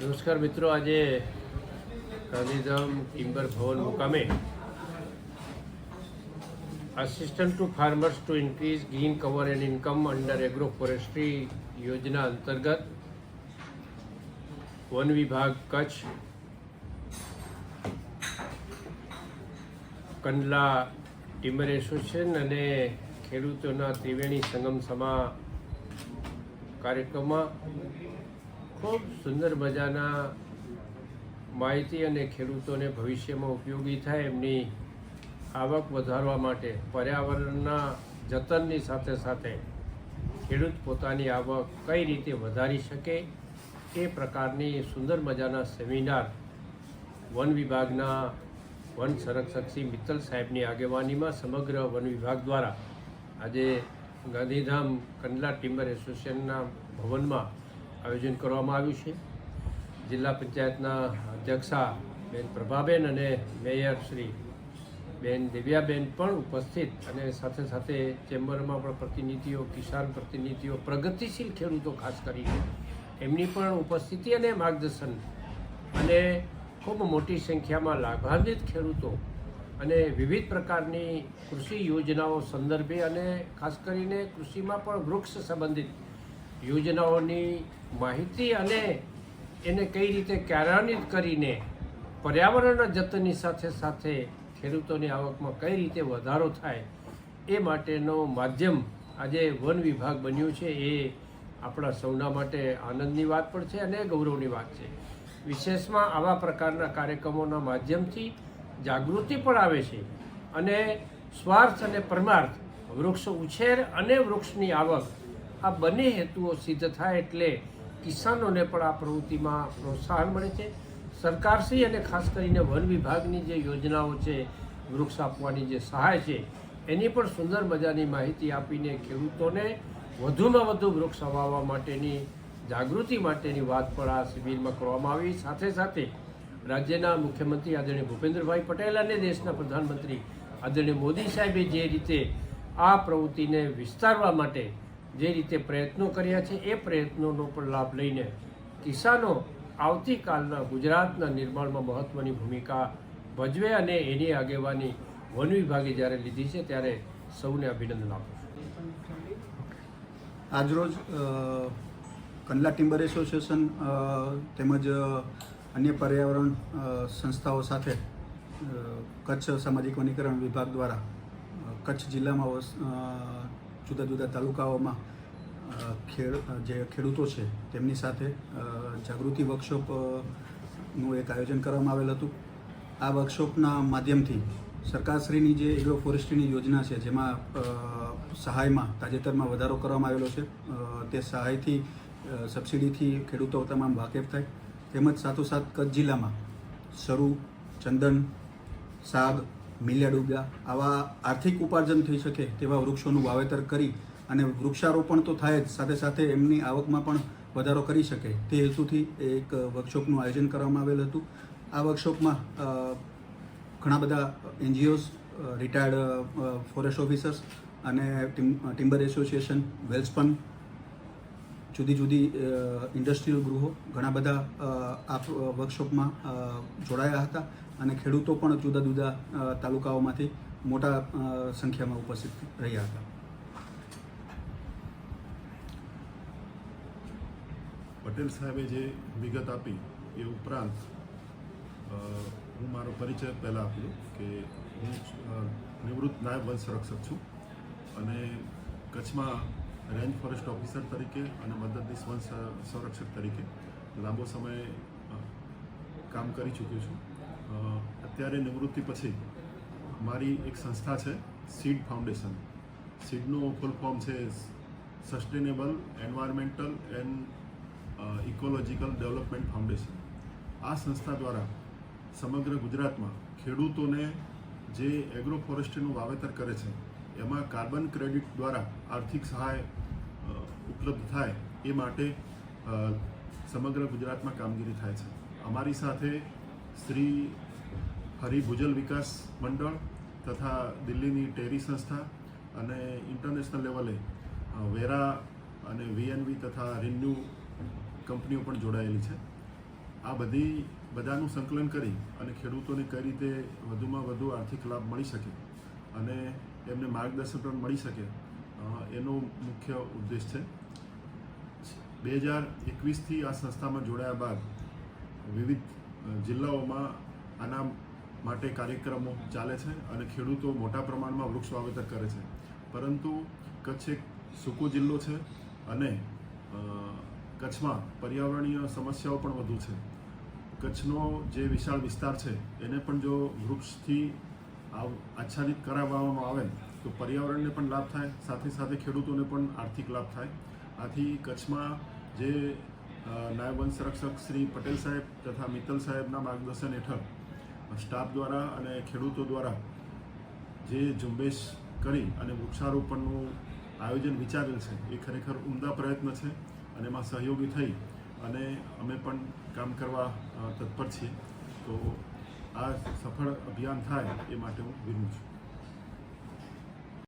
નમસ્કાર મિત્રો, આજે ગાંધીધામ ટિમ્બર ભવન મુકામે assistant to farmers to increase green cover and income under agro forestry યોજના અંતર્ગત વન વિભાગ કચ્છ, કંડલા ટિમ્બર એસોસિએશન અને ખેડૂતોના ત્રિવેણી સંગમ સમા કાર્યક્રમમાં ખૂબ સુંદર મજાના માહિતી અને ખેડૂતોને ભવિષ્યમાં ઉપયોગી થાય એમની આવક વધારવા માટે પર્યાવરણના જતનની સાથે સાથે ખેડૂત પોતાની આવક કઈ રીતે વધારી શકે એ પ્રકારની સુંદર મજાના સેમિનાર વન વિભાગના વન સંરક્ષક શ્રી મિત્તલ સાહેબની આગેવાનીમાં સમગ્ર વન વિભાગ દ્વારા આજે ગાંધીધામ કંડલા ટિમ્બર એસોસિએશનના ભવનમાં આયોજન કરવામાં આવ્યું છે. જિલ્લા પંચાયતના અધ્યક્ષા બેન પ્રભાબેન અને મેયર શ્રી બેન દિવ્યાબેન પણ ઉપસ્થિત અને સાથે સાથે ચેમ્બરમાં પણ પ્રતિનિધિઓ, કિસાન પ્રતિનિધિઓ, પ્રગતિશીલ ખેડૂતો ખાસ કરીને એમની પણ ઉપસ્થિતિ અને માર્ગદર્શન અને ખૂબ મોટી સંખ્યામાં લાભાન્વિત ખેડૂતો અને વિવિધ પ્રકારની કૃષિ યોજનાઓ સંદર્ભે અને ખાસ કરીને કૃષિમાં પણ વૃક્ષ સંબંધિત યોજનાઓની માહિતી અને એને કઈ રીતે કાર્યાન્વિત કરીને પર્યાવરણના જતનની સાથે સાથે ખેડૂતોની આવકમાં કઈ રીતે વધારો થાય એ માટેનો માધ્યમ આજે વન વિભાગ બન્યું છે. એ આપણા સૌના માટે આનંદની વાત પણ છે અને ગૌરવની વાત છે. વિશેષમાં આવા પ્રકારના કાર્યક્રમોના માધ્યમથી જાગૃતિ પણ આવે છે અને સ્વાર્થ અને પરમાર્થ, વૃક્ષ ઉછેર અને વૃક્ષની આવક, આ બંને હેતુઓ સિદ્ધ થાય એટલે કિસાનોને પણ આ પ્રવૃત્તિમાં પ્રોત્સાહન મળે છે. સરકારશ્રી અને ખાસ કરીને વન વિભાગની જે યોજનાઓ છે, વૃક્ષ આપવાની જે સહાય છે, એની પણ સુંદર મજાની માહિતી આપીને ખેડૂતોને વધુમાં વધુ વૃક્ષ વાવવા માટેની જાગૃતિ માટેની વાત પણ આ શિબિરમાં કરવામાં આવી. સાથે સાથે રાજ્યના મુખ્યમંત્રી આદરણીય ભૂપેન્દ્રભાઈ પટેલ અને દેશના પ્રધાનમંત્રી આદરણીય મોદી સાહેબે જે રીતે આ પ્રવૃત્તિને વિસ્તારવા માટે જે રીતે પ્રયત્નો કર્યા છે, એ પ્રયત્નોનો પણ લાભ લઈને કિસાનો આવતીકાલના ગુજરાતના નિર્માણમાં મહત્ત્વની ભૂમિકા ભજવે અને એની આગેવાની વન વિભાગે જ્યારે લીધી છે ત્યારે સૌને અભિનંદન આપું છું. આજરોજ કંડલા ટિમ્બર એસોસિએશન તેમજ અન્ય પર્યાવરણ સંસ્થાઓ સાથે કચ્છ સામાજિક વનીકરણ વિભાગ દ્વારા કચ્છ જિલ્લામાં જુદા જુદા તાલુકાઓમાં જે ખેડૂતો છે તેમની સાથે જાગૃતિ વર્કશોપનું એક આયોજન કરવામાં આવેલ હતું. આ વર્કશોપના માધ્યમથી સરકારશ્રીની જે એગ્રો ફોરેસ્ટ્રીની યોજના છે, જેમાં સહાયમાં તાજેતરમાં વધારો કરવામાં આવેલો છે, તે સહાયથી સબસિડીથી ખેડૂતો તમામ વાકેફ થાય. તેમજ સાથોસાથ કચ્છ જિલ્લામાં સરુ, ચંદન, સાગ, મિલિયાડુગા આવા આર્થિક ઉપાર્જન થઈ શકે તેવા વૃક્ષોનું વાવેતર કરી અને વૃક્ષારોપણ તો થાય જ, સાથે સાથે એમની આવકમાં પણ વધારો કરી શકે તે હેતુથી એક વર્કશોપનું આયોજન કરવામાં આવેલ હતું. આ વર્કશોપમાં ઘણા બધા NGOs, રિટાયર્ડ ફોરેસ્ટ ઓફિસર્સ અને ટિમ્બર એસોસિએશન, વેલ્સપન, જુદી જુદી ઇન્ડસ્ટ્રીયલ ગૃહો ઘણા બધા આ વર્કશોપમાં જોડાયા હતા અને ખેડૂતો પણ જુદા જુદા તાલુકાઓમાંથી મોટા સંખ્યામાં ઉપસ્થિત રહ્યા હતા. પટેલ સાહેબે જે વિગત આપી એ ઉપરાંત હું મારો પરિચય પહેલાં આપ્યો કે હું નિવૃત્ત નાયબ વન સંરક્ષક છું અને કચ્છમાં રેન્જ ફોરેસ્ટ ઓફિસર તરીકે અને મદદનીશ વન સંરક્ષક તરીકે લાંબો સમય કામ કરી ચૂક્યો છું. અત્યારે નિવૃત્તિ પછી મારી એક સંસ્થા છે, સીડ ફાઉન્ડેશન. સીડનું ફૂલ ફોર્મ છે sustainable environmental and ecological development foundation. આ સંસ્થા દ્વારા સમગ્ર ગુજરાતમાં ખેડૂતોને જે એગ્રો ફોરેસ્ટ્રીનું વાવેતર કરે છે એમાં કાર્બન ક્રેડિટ દ્વારા આર્થિક સહાય ઉપલબ્ધ થાય એ માટે સમગ્ર ગુજરાતમાં કામગીરી થાય છે. અમારી સાથે શ્રી હરિભુજલ વિકાસ મંડળ તથા દિલ્હીની ટેરી સંસ્થા અને ઇન્ટરનેશનલ લેવલે વેરા અને VNV તથા રિન્યુ કંપનીઓ પણ જોડાયેલી છે. આ બધાનું સંકલન કરી અને ખેડૂતોને કઈ રીતે વધુમાં વધુ આર્થિક લાભ મળી શકે અને એમને માર્ગદર્શન પણ મળી શકે એનો મુખ્ય ઉદ્દેશ છે. 2021થી આ સંસ્થામાં જોડાયા બાદ વિવિધ જિલ્લાઓમાં આના માટે કાર્યક્રમો ચાલે છે અને ખેડૂતો મોટા પ્રમાણમાં વૃક્ષ વાવેતર કરે છે. પરંતુ કચ્છ એક સૂકો જિલ્લો છે અને કચ્છમાં પર્યાવરણીય સમસ્યાઓ પણ વધુ છે. કચ્છનો જે વિશાળ વિસ્તાર છે એને પણ જો વૃક્ષથી આચ્છાદિત કરાવવામાં આવે તો પર્યાવરણને પણ લાભ થાય, સાથે સાથે ખેડૂતોને પણ આર્થિક લાભ થાય. આથી કચ્છમાં જે નાયબ વન સંરક્ષક શ્રી પટેલ સાહેબ તથા મિત્તલ સાહેબના માર્ગદર્શન હેઠળ સ્ટાફ દ્વારા અને ખેડૂતો દ્વારા જે ઝુંબેશ કરી અને વૃક્ષારોપણનું આયોજન વિચારેલ છે એ ખરેખર ઉમદા પ્રયત્ન છે અને એમાં સહયોગી થઈ અને અમે પણ કામ કરવા તત્પર છીએ. તો આ સફળ અભિયાન થાય એ માટે હું વિનવું છું.